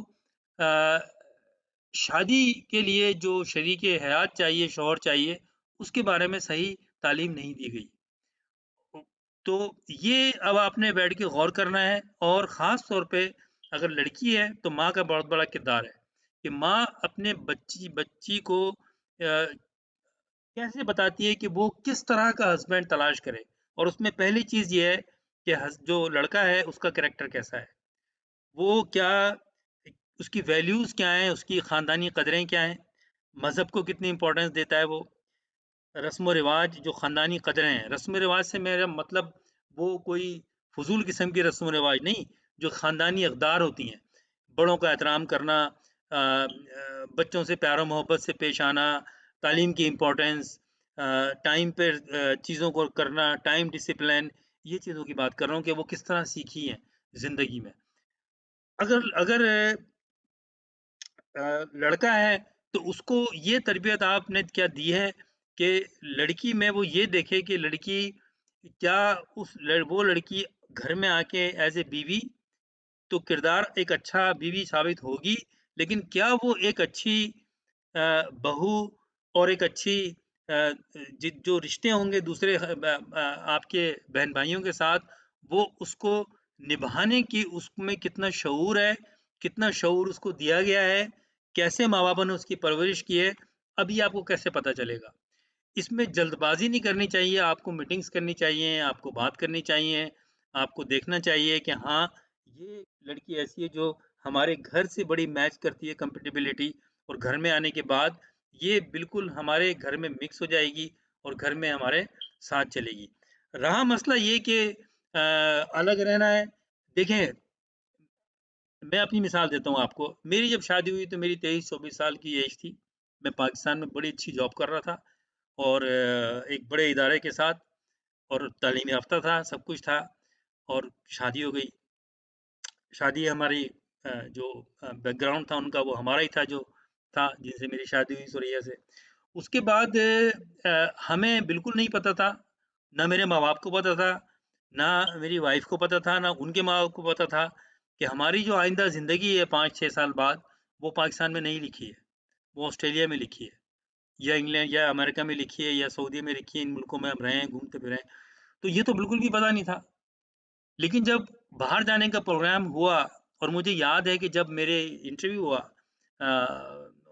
अ, शादी के लिए जो शरीके हयात चाहिए, शौहर चाहिए, उसके बारे में सही तालीम नहीं दी गई। तो ये अब आपने बैठ के गौर करना है और ख़ास तौर पे अगर लड़की है, तो माँ का बहुत बड़ा किरदार है, कि माँ अपने बच्ची बच्ची को कैसे बताती है कि वो किस तरह का हस्बैंड तलाश करे और उसमें पहली चीज़ ये है कि जो लड़का है उसका कैरेक्टर कैसा है। वो क्या उसकी वैल्यूज़ क्या हैं, उसकी ख़ानदानी कदरें क्या हैं, मज़हब को कितनी इम्पोर्टेंस देता है वो, रस्म-व-रिवाज जो ख़ानदानी कदरें हैं, रस्म-व-रिवाज से मेरा मतलब वो कोई फ़ुज़ूल किस्म की रस्म-व-रिवाज नहीं, जो ख़ानदानी अक़दार होती हैं। बड़ों का एहतराम करना बच्चों से प्यार और मोहब्बत से पेश आना, तालीम की इम्पोर्टेंस टाइम पे चीज़ों को करना, टाइम डिसिप्लिन, ये चीज़ों की बात कर रहा हूँ कि वो किस तरह सीखी हैं ज़िंदगी में। अगर अगर लड़का है तो उसको ये तरबियत आपने क्या दी है कि लड़की में वो ये देखे कि लड़की क्या वो लड़की घर में आके एज ए बीवी तो किरदार एक अच्छा बीवी साबित होगी, लेकिन क्या वो एक अच्छी बहू और एक अच्छी जो रिश्ते होंगे दूसरे आपके बहन भाइयों के साथ, वो उसको निभाने की उसमें कितना शऊर है, कितना शऊर उसको दिया गया है, कैसे माँ बाप ने उसकी परवरिश की है, अभी आपको कैसे पता चलेगा। इसमें जल्दबाजी नहीं करनी चाहिए, आपको मीटिंग्स करनी चाहिए, आपको बात करनी चाहिए, आपको देखना चाहिए कि हाँ, ये लड़की ऐसी है जो हमारे घर से बड़ी मैच करती है कंपैटिबिलिटी और घर में आने के बाद ये बिल्कुल हमारे घर में मिक्स हो जाएगी और घर में हमारे साथ चलेगी। रहा मसला ये कि अलग रहना है, देखें मैं अपनी मिसाल देता हूँ आपको। मेरी जब शादी हुई तो मेरी 23-24 साल की एज थी। मैं पाकिस्तान में बड़ी अच्छी जॉब कर रहा था और एक बड़े इदारे के साथ और तालीम याफ़्ता था, सब कुछ था और शादी हो गई। शादी हमारी जो बैकग्राउंड था उनका वो हमारा ही था जो था जिनसे मेरी शादी हुई सुरैया से। उसके बाद हमें बिल्कुल नहीं पता था, ना मेरे माँ-बाप को पता था, ना मेरी वाइफ़ को पता था, ना उनके माँ-बाप को पता था कि हमारी जो आइंदा ज़िंदगी है 5-6 साल बाद, वो पाकिस्तान में नहीं लिखी है, वो ऑस्ट्रेलिया में लिखी है या इंग्लैंड या अमेरिका में लिखी है या सऊदी में लिखी है, इन मुल्कों में हम रहे हैं, घूमते फिरे हैं। तो ये तो बिल्कुल भी पता नहीं था। लेकिन जब बाहर जाने का प्रोग्राम हुआ और मुझे याद है कि जब मेरे इंटरव्यू हुआ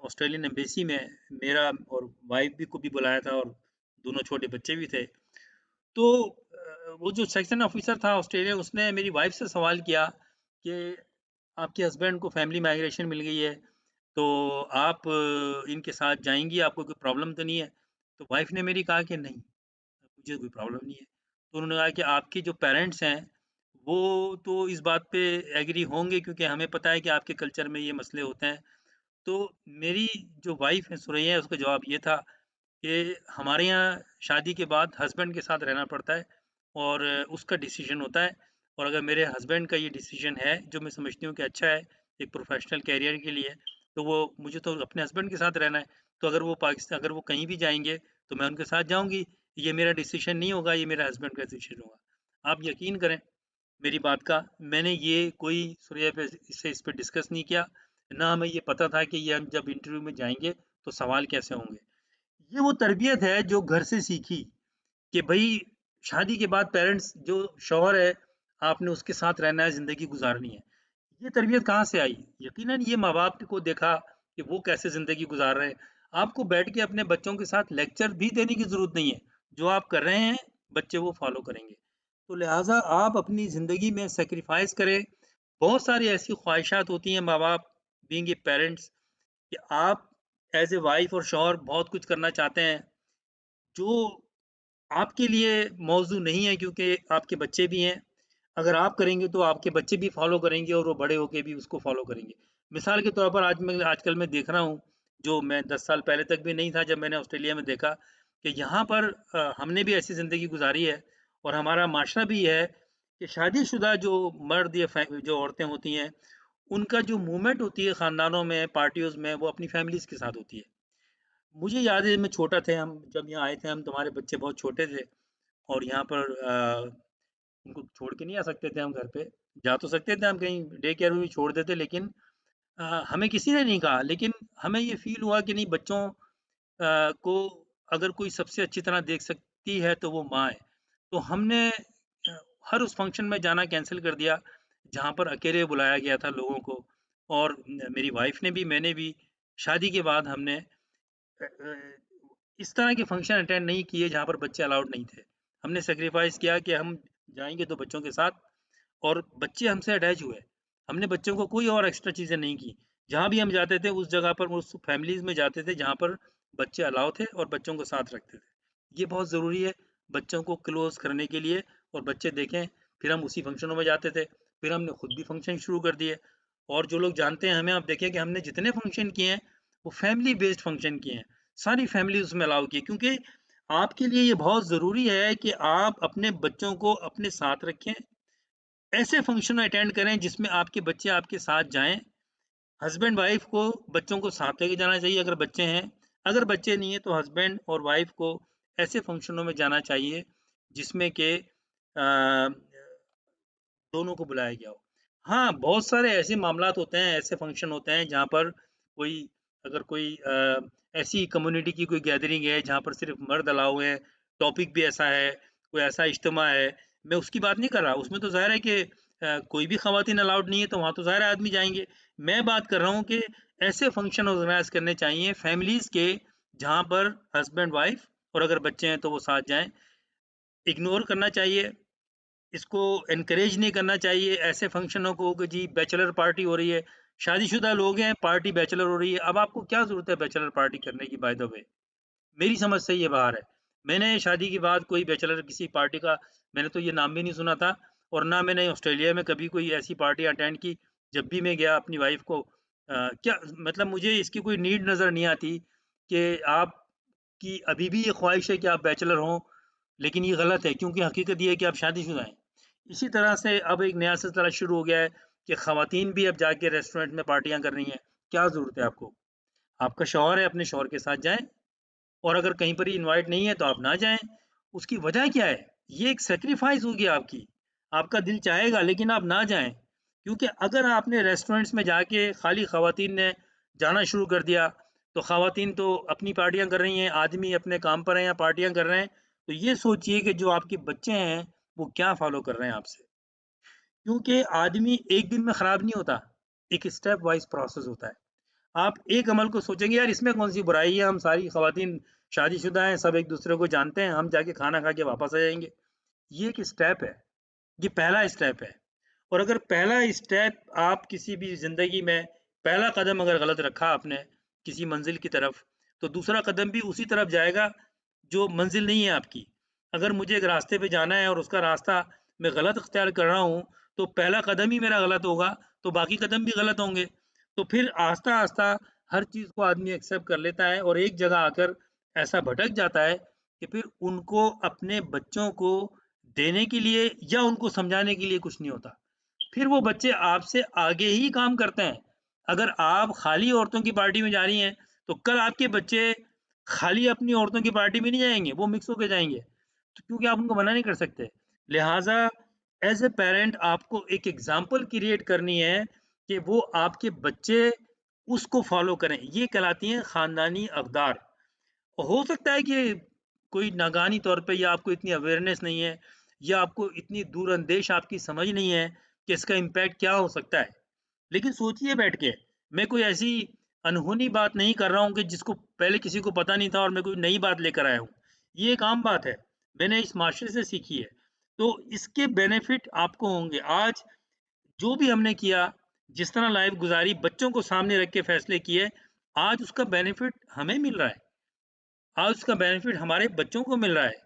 ऑस्ट्रेलियन एम्बेसी में मेरा और वाइफ भी को भी बुलाया था और दोनों छोटे बच्चे भी थे। तो वो जो सेक्शन ऑफिसर था ऑस्ट्रेलिया उसने मेरी वाइफ से सवाल किया कि आपके हस्बैंड को फैमिली माइग्रेशन मिल गई है, तो आप इनके साथ जाएँगी, आपको कोई प्रॉब्लम तो नहीं है? तो वाइफ ने मेरी कहा कि नहीं, मुझे कोई प्रॉब्लम नहीं है। तो उन्होंने कहा कि आपके जो पेरेंट्स हैं, वो तो इस बात पे एग्री होंगे क्योंकि हमें पता है कि आपके कल्चर में ये मसले होते हैं। तो मेरी जो वाइफ़ है सुरैया उसका जवाब ये था कि हमारे यहाँ शादी के बाद हस्बैंड के साथ रहना पड़ता है और उसका डिसीज़न होता है और अगर मेरे हस्बैंड का ये डिसीज़न है, जो मैं समझती हूँ कि अच्छा है, एक प्रोफ़ेशनल करियर के लिए, तो वो मुझे तो अपने हस्बैंड के साथ रहना है, तो अगर वो कहीं भी जाएँगे, तो मैं उनके साथ जाऊँगी। ये मेरा डिसीज़न नहीं होगा, ये मेरे हस्बैंड का डिसीज़न होगा। आप यकीन करें मेरी बात का, मैंने ये कोई सूर्य पे इससे इस पे डिस्कस नहीं किया, ना हमें ये पता था कि ये हम जब इंटरव्यू में जाएँगे, तो सवाल कैसे होंगे। ये वो तरबियत है जो घर से सीखी कि भई शादी के बाद पेरेंट्स जो शौहर है, आपने उसके साथ रहना है, ज़िंदगी गुज़ारनी है। ये तरबियत कहाँ से आई? यकीनन ये माँ-बाप को देखा कि वो कैसे ज़िंदगी गुज़ार रहे हैं। आपको बैठ के अपने बच्चों के साथ लेक्चर भी देने की ज़रूरत नहीं है। जो आप कर रहे हैं, बच्चे वो फ़ॉलो करेंगे। तो लिहाज़ा आप अपनी ज़िंदगी में सैक्रिफ़ाइस करें। बहुत सारी ऐसी ख्वाहिशात होती हैं माँ-बाप बीइंग ए पेरेंट्स कि आप एज़ ए वाइफ़ और शौहर बहुत कुछ करना चाहते हैं, जो आपके लिए मौज़ू नहीं है क्योंकि आपके बच्चे भी हैं। अगर आप करेंगे तो आपके बच्चे भी फ़ॉलो करेंगे और वो बड़े होके भी उसको फ़ॉलो करेंगे। मिसाल के तौर पर आजकल मैं देख रहा हूँ, जो मैं 10 साल पहले तक भी नहीं था जब मैंने ऑस्ट्रेलिया में देखा कि यहाँ पर हमने भी ऐसी ज़िंदगी गुज़ारी है और हमारा माशरा भी है कि शादीशुदा जो मर्द या जो औरतें होती हैं, उनका जो मूवमेंट होती है ख़ानदानों में, पार्टियोज़ में, वो अपनी फ़ैमिलीज़ के साथ होती है। मुझे याद है मैं छोटा थे हम जब यहाँ आए थे हम तुम्हारे बच्चे बहुत छोटे थे और यहाँ पर उनको छोड़ के नहीं आ सकते थे हम घर पे। जा तो सकते थे हम कहीं डे केयर में भी छोड़ देते लेकिन हमें किसी ने नहीं कहा लेकिन हमें ये फ़ील हुआ कि नहीं बच्चों को अगर कोई सबसे अच्छी तरह देख सकती है तो वो माँ है। तो हमने हर उस फ़ंक्शन में जाना कैंसल कर दिया जहाँ पर अकेले बुलाया गया था लोगों को और मेरी वाइफ़ ने भी मैंने भी शादी के बाद हमने इस तरह के फंक्शन अटेंड नहीं किए जहाँ पर बच्चे अलाउड नहीं थे। हमने सैक्रिफाइस किया कि हम जाएँगे तो बच्चों के साथ और बच्चे हमसे अटैच हुए। हमने बच्चों को कोई और एक्स्ट्रा चीज़ें नहीं की। जहाँ भी हम जाते थे उस जगह पर उस फैमिलीज़ में जाते थे जहाँ पर बच्चे अलाउ थे और बच्चों को साथ रखते थे। ये बहुत ज़रूरी है बच्चों को क्लोज़ करने के लिए और बच्चे देखें, फिर हम उसी फंक्शनों में जाते थे। फिर हमने खुद भी फंक्शन शुरू कर दिए और जो लोग जानते हैं हमें, आप देखिए कि हमने जितने फंक्शन किए हैं, वो फैमिली बेस्ड फंक्शन किए हैं। सारी फैमिली उसमें अलाउ की है क्योंकि आपके लिए ये बहुत ज़रूरी है कि आप अपने बच्चों को अपने साथ रखें। ऐसे फंक्शन अटेंड करें जिसमें आपके बच्चे आपके साथ जाएँ। हस्बैंड वाइफ को बच्चों को साथ लेके जाना चाहिए अगर बच्चे हैं। अगर बच्चे नहीं हैं तो हस्बैंड और वाइफ को ऐसे फंक्शनों में जाना चाहिए जिसमें कि दोनों को बुलाया गया हो। हाँ, बहुत सारे ऐसे मामलात होते हैं, ऐसे फंक्शन होते हैं जहाँ पर कोई अगर कोई ऐसी कम्युनिटी की कोई गैदरिंग है जहाँ पर सिर्फ़ मर्द अलाउ हैं, टॉपिक भी ऐसा है, कोई ऐसा इज्तिमा है, मैं उसकी बात नहीं कर रहा। उसमें तो ज़ाहिर है कि कोई भी ख़वातीन अलाउड नहीं है तो वहाँ तो ज़ाहिर है आदमी जाएँगे। मैं बात कर रहा हूँ कि ऐसे फंक्शन ऑर्गेनाइज़ करने चाहिए फैमिलीज़ के जहाँ पर हस्बैंड वाइफ और अगर बच्चे हैं तो वो साथ जाएँ। इग्नोर करना चाहिए इसको एनकरेज नहीं करना चाहिए ऐसे फंक्शनों को कि जी बैचलर पार्टी हो रही है, शादीशुदा लोग हैं, पार्टी बैचलर हो रही है। अब आपको क्या ज़रूरत है बैचलर पार्टी करने की बाय द वे? मेरी समझ से ये बाहर है। मैंने शादी के बाद कोई बैचलर किसी पार्टी का मैंने तो ये नाम भी नहीं सुना था और ना मैंने ऑस्ट्रेलिया में कभी कोई ऐसी पार्टी अटेंड की। जब भी मैं गया अपनी वाइफ़ को क्या मतलब मुझे इसकी कोई नीड नज़र नहीं आती कि आपकी अभी भी ये ख्वाहिश है कि आप बैचलर हों, लेकिन ये गलत है क्योंकि हकीकत ये है कि आप शादीशुदा हैं। इसी तरह से अब एक नया सिलसिला शुरू हो गया है कि ख़वातीन भी अब जाके रेस्टोरेंट में पार्टियाँ कर रही हैं। क्या ज़रूरत है आपको? आपका शौहर है, अपने शौहर के साथ जाएँ और अगर कहीं पर ही इनवाइट नहीं है तो आप ना जाएँ। उसकी वजह क्या है? ये एक सैक्रिफाइस होगी आपकी। आपका दिल चाहेगा लेकिन आप ना जाएँ। क्योंकि अगर आपने रेस्टोरेंट्स में जाके खाली ख़वातीन ने जाना शुरू कर दिया, तो ख़वातीन तो अपनी पार्टियाँ कर रही हैं, आदमी अपने काम पर हैं या पार्टियाँ कर रहे हैं। तो ये सोचिए कि जो आपके बच्चे हैं, वो क्या फ़ॉलो कर रहे हैं आपसे। क्योंकि आदमी एक दिन में खराब नहीं होता, एक स्टेप वाइज़ प्रोसेस होता है। आप एक अमल को सोचेंगे यार इसमें कौन-सी बुराई है, हम सारी ख़वातीन शादीशुदा हैं, सब एक-दूसरे को जानते हैं, हम जाके खाना खा के वापस आ जाएँगे। ये एक स्टेप है, ये पहला स्टेप है और अगर पहला स्टेप आप किसी भी ज़िंदगी में पहला कदम अगर गलत रखा आपने, किसी मंज़िल की तरफ, तो दूसरा कदम भी उसी तरफ जाएगा जो मंज़िल नहीं है आपकी। अगर मुझे एक रास्ते पे जाना है और उसका रास्ता मैं गलत अख्तियार कर रहा हूँ, तो पहला कदम ही मेरा गलत होगा, तो बाकी कदम भी गलत होंगे। तो फिर आहिस्ता-आहिस्ता हर चीज़ को आदमी एक्सेप्ट कर लेता है और एक जगह आकर ऐसा भटक जाता है कि फिर उनको अपने बच्चों को देने के लिए या उनको समझाने के लिए कुछ नहीं होता। फिर वो बच्चे आपसे आगे ही काम करते हैं। अगर आप खाली औरतों की पार्टी में जा रही हैं, तो कल आपके बच्चे खाली अपनी औरतों की पार्टी में नहीं जाएँगे, वो मिक्स होके जाएँगे। तो क्योंकि आप उनको मना नहीं कर सकते। लिहाज़ा एज़ अ पेरेंट आपको एक एग्ज़ाम्पल क्रिएट करनी है कि वो आपके बच्चे उसको फ़ॉलो करें। ये कहलाती हैं ख़ानदानी अक़दार। हो सकता है कि कोई नागानी तौर पे या आपको इतनी अवेयरनेस नहीं है या आपको इतनी दूरअंदेश आपकी समझ नहीं है कि इसका इम्पैक्ट क्या हो सकता है। लेकिन सोचिए बैठ के, मैं कोई ऐसी अनहोनी बात नहीं कर रहा हूँ कि जिसको पहले किसी को पता नहीं था और मैं कोई नई बात लेकर आया हूँ। ये एक आम बात है, मैंने इस माशरे से सीखी है। तो इसके बेनिफिट आपको होंगे। आज जो भी हमने किया, जिस तरह लाइफ़ गुज़ारी, बच्चों को सामने रख के फैसले किए, आज उसका बेनिफिट हमें मिल रहा है। आज उसका बेनिफिट हमारे बच्चों को मिल रहा है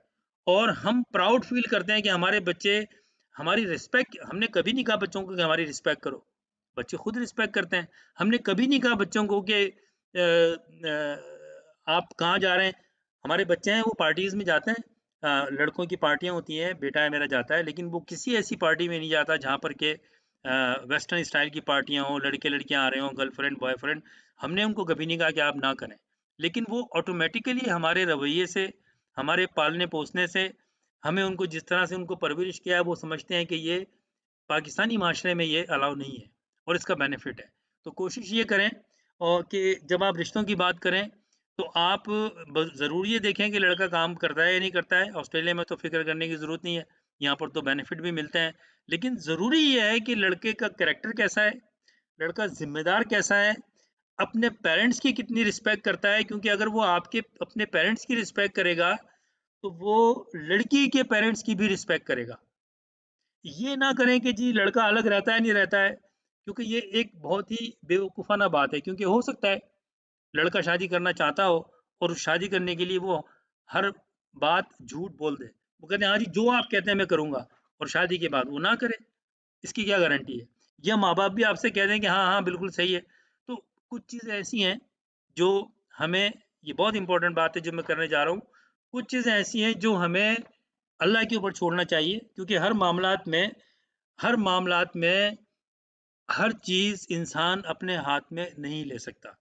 और हम प्राउड फ़ील करते हैं कि हमारे बच्चे हमारी रिस्पेक्ट, हमने कभी नहीं कहा बच्चों को कि हमारी रिस्पेक्ट करो। बच्चे खुद रिस्पेक्ट करते हैं। हमने कभी नहीं कहा बच्चों को कि आप कहाँ जा रहे हैं? हमारे बच्चे हैं वो पार्टीज़ में जाते हैं। लड़कों की पार्टियाँ होती हैं, बेटा है मेरा जाता है, लेकिन वो किसी ऐसी पार्टी में नहीं जाता जहाँ पर के वेस्टर्न स्टाइल की पार्टियाँ हों, लड़के-लड़कियाँ आ रहे हों, गर्लफ्रेंड, बॉयफ्रेंड। हमने उनको कभी नहीं कहा कि आप ना करें। लेकिन वो ऑटोमैटिकली हमारे रवैये से, हमारे पालने-पोसने से, हमें उनको जिस तरह से उनको परवरिश किया है, वो समझते हैं कि ये पाकिस्तानी माशरे में ये अलाउ नहीं है और इसका बेनिफिट है। तो कोशिश ये करें और कि जब आप रिश्तों की बात करें, तो आप ज़रूर ये देखें कि लड़का काम करता है या नहीं करता है। ऑस्ट्रेलिया में तो फ़िक्र करने की ज़रूरत नहीं है, यहाँ पर तो बेनिफिट भी मिलते हैं। लेकिन ज़रूरी ये है कि लड़के का कैरेक्टर कैसा है, लड़का ज़िम्मेदार कैसा है, अपने पेरेंट्स की कितनी रिस्पेक्ट करता है, क्योंकि अगर वो आपके अपने पेरेंट्स की रिस्पेक्ट करेगा, तो वो लड़की के पेरेंट्स की भी रिस्पेक्ट करेगा। ये ना करें कि जी लड़का अलग रहता है, नहीं रहता है, क्योंकि ये एक बहुत ही बेवकूफ़ाना बात है, क्योंकि हो सकता है लड़का शादी करना चाहता हो और उस शादी करने के लिए वो हर बात झूठ बोल दे। वो कहते हैं, हाँ जी, जो आप कहते हैं मैं करूँगा, और शादी के बाद वो ना करे, इसकी क्या गारंटी है? या माँ-बाप भी आपसे कह दें कि हाँ, हाँ, बिल्कुल सही है। तो कुछ चीज़ें ऐसी हैं जो हमें, ये बहुत इम्पोर्टेंट बात है जो मैं करने जा रहा हूँ। कुछ चीज़ें ऐसी हैं जो हमें अल्लाह के ऊपर छोड़ना चाहिए, क्योंकि हर मामलात में हर चीज़ इंसान अपने हाथ में नहीं ले सकता।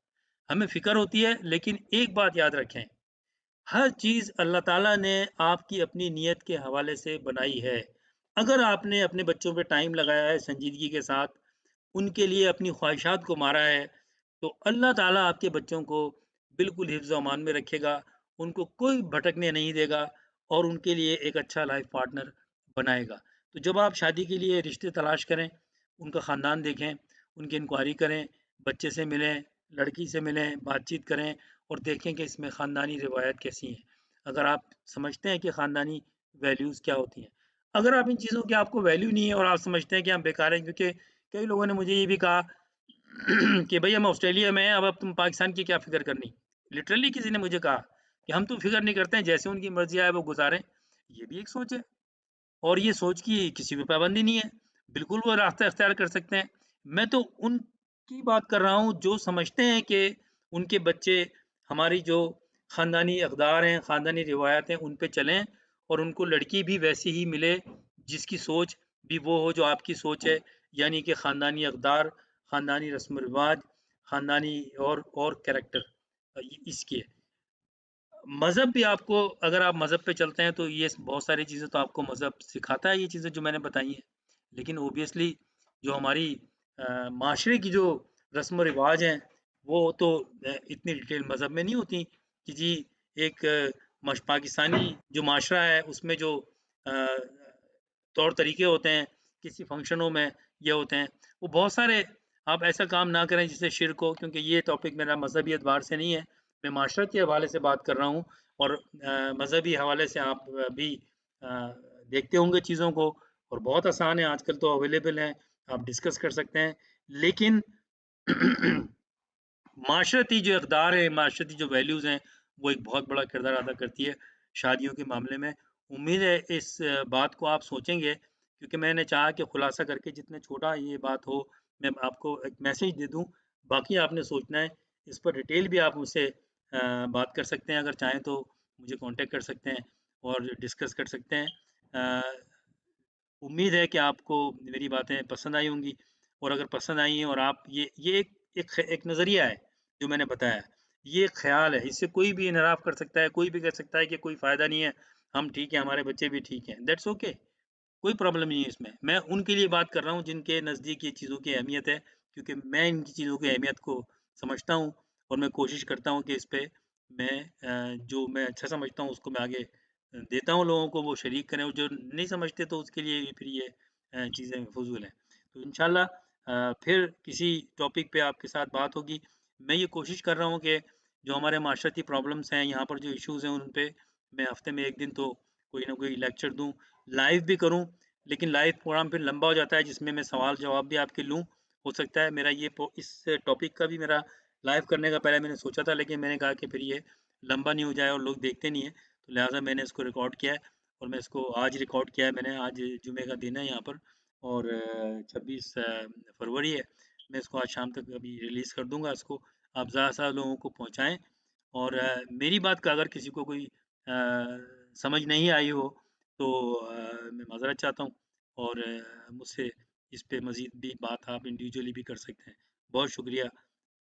हमें फ़िक्र होती है, लेकिन एक बात याद रखें, हर चीज़ अल्लाह ताला ने आपकी अपनी नीयत के हवाले से बनाई है। अगर आपने अपने बच्चों पे टाइम लगाया है संजीदगी के साथ, उनके लिए अपनी ख्वाहिशात को मारा है, तो अल्लाह ताला आपके बच्चों को बिल्कुल हिफ्ज़ व अमान में रखेगा, उनको कोई भटकने नहीं देगा और उनके लिए एक अच्छा लाइफ़ पार्टनर बनाएगा। तो जब आप शादी के लिए रिश्ते तलाश करें, उनका ख़ानदान देखें, उनकी इंक्वायरी करें, बच्चे से मिलें, लड़की से मिलें, बातचीत करें और देखें कि इसमें ख़ानदानी रिवायत कैसी हैं। अगर आप समझते हैं कि ख़ानदानी वैल्यूज़ क्या होती हैं। अगर आप इन चीज़ों की आपको वैल्यू नहीं है और आप समझते हैं कि हम बेकार हैं, क्योंकि कई लोगों ने मुझे ये भी कहा कि भई हम ऑस्ट्रेलिया में हैं, अब तुम पाकिस्तान की क्या फ़िक्र करनी? लिटरली किसी ने मुझे कहा कि हम तो फ़िक्र नहीं करते हैं, जैसे उनकी मर्ज़ी आए वो गुज़ारें। ये भी एक सोच है और ये सोच की किसी पे पाबंदी नहीं है। बिल्कुल वो रास्ता इख्तियार कर सकते हैं। मैं तो उनकी बात कर रहा हूँ जो समझते हैं कि उनके बच्चे हमारी जो ख़ानदानी अक़दार हैं, ख़ानदानी रिवायत हैं, उन पे चलें और उनको लड़की भी वैसी ही मिले, जिसकी सोच भी वो हो जो आपकी सोच है। यानी कि ख़ानदानी अक़दार, ख़ानदानी रस्म-उ-रिवाज, ख़ानदानी और कैरेक्टर इसके। मज़हब भी आपको, अगर आप मज़हब पे चलते हैं तो ये बहुत सारी चीज़ें तो आपको मज़हब सिखाता है, ये चीज़ें जो मैंने बताई हैं। लेकिन ऑब्वियसली जो हमारी माशरे की जो रस्म-व-रिवाज हैं, वो तो इतनी डिटेल मज़हब में नहीं होती कि जी एक मश पाकिस्तानी जो माशरा है उसमें जो अ, तौर-तरीके होते हैं, किसी फ़ंक्शनों में ये होते हैं, वो बहुत सारे, आप ऐसा काम ना करें जिससे शिर्क हो, क्योंकि ये टॉपिक मेरा मज़हबी एतबार से नहीं है। मैं माशरत के हवाले से बात कर रहा हूँ और मज़हबी हवाले से आप भी अ, देखते होंगे चीज़ों को और बहुत आसान है, आजकल तो अवेलेबल हैं, आप डिस्कस कर सकते हैं। लेकिन माशरती जो इक़दार है, माशरती जो वैल्यूज़ हैं, वो एक बहुत बड़ा किरदार अदा करती है शादियों के मामले में। उम्मीद है इस बात को आप सोचेंगे, क्योंकि मैंने चाहा कि खुलासा करके जितना छोटा ये बात हो, मैं आपको एक मैसेज दे दूँ। बाकी आपने सोचना है, इस पर डिटेल भी आप मुझसे बात कर सकते हैं, अगर चाहें तो मुझे कॉन्टैक्ट कर सकते हैं और डिस्कस कर सकते हैं। अ, उम्मीद है कि आपको मेरी बातें पसंद आई होंगी और अगर पसंद आई हैं और आप ये एक एक नज़रिया है, जो मैंने बताया। ये एक ख़्याल है, इससे कोई भी इनहराफ कर सकता है, कोई भी कह सकता है कि कोई फ़ायदा नहीं है, हम ठीक हैं, हमारे बच्चे भी ठीक हैं, दैट्स ओके कोई प्रॉब्लम नहीं है इसमें। मैं उनके लिए बात कर रहा हूँ जिनके नज़दीक ये चीज़ों की अहमियत है, क्योंकि मैं इन चीज़ों की अहमियत को समझता हूँ और मैं कोशिश करता हूँ कि इस पे मैं जो मैं अच्छा समझता हूँ उसको मैं आगे देता हूँ लोगों को, वो शरीक करें और जो नहीं समझते तो उसके लिए फिर ये चीज़ें फ़ुज़ूल हैं। तो इंशाल्लाह फिर किसी टॉपिक पे आपके साथ बात होगी। मैं ये कोशिश कर रहा हूँ कि जो हमारे माशरती प्रॉब्लम्स हैं, यहाँ पर जो इश्यूज़ हैं, उन पे मैं हफ़्ते में 1 दिन तो कोई ना कोई लेक्चर दूँ, लाइव भी करूँ, लेकिन लाइव प्रोग्राम फिर लंबा हो जाता है जिसमें मैं सवाल-जवाब भी आपके लूँ। हो सकता है मेरा ये इस टॉपिक का भी मेरा लाइव करने का पहले मैंने सोचा था, लेकिन मैंने कहा कि फिर ये लंबा नहीं हो जाए और लोग देखते नहीं हैं, तो लिहाज़ा मैंने इसको रिकॉर्ड किया है और मैं इसको आज रिकॉर्ड किया है मैंने, आज जुमे का दिन है यहाँ पर और 26 फरवरी है। मैं इसको आज शाम तक अभी रिलीज़ कर दूँगा इसको। आप ज़्यादा से ज़्यादा लोगों को पहुँचाएँ और मेरी बात का अगर किसी को कोई समझ नहीं आई हो तो मैं माज़रत चाहता हूँ और मुझसे इस पे मज़ीद भी बात आप इंडिविजुअली भी कर सकते हैं। बहुत शुक्रिया।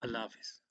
अल्लाह हाफ़िज़।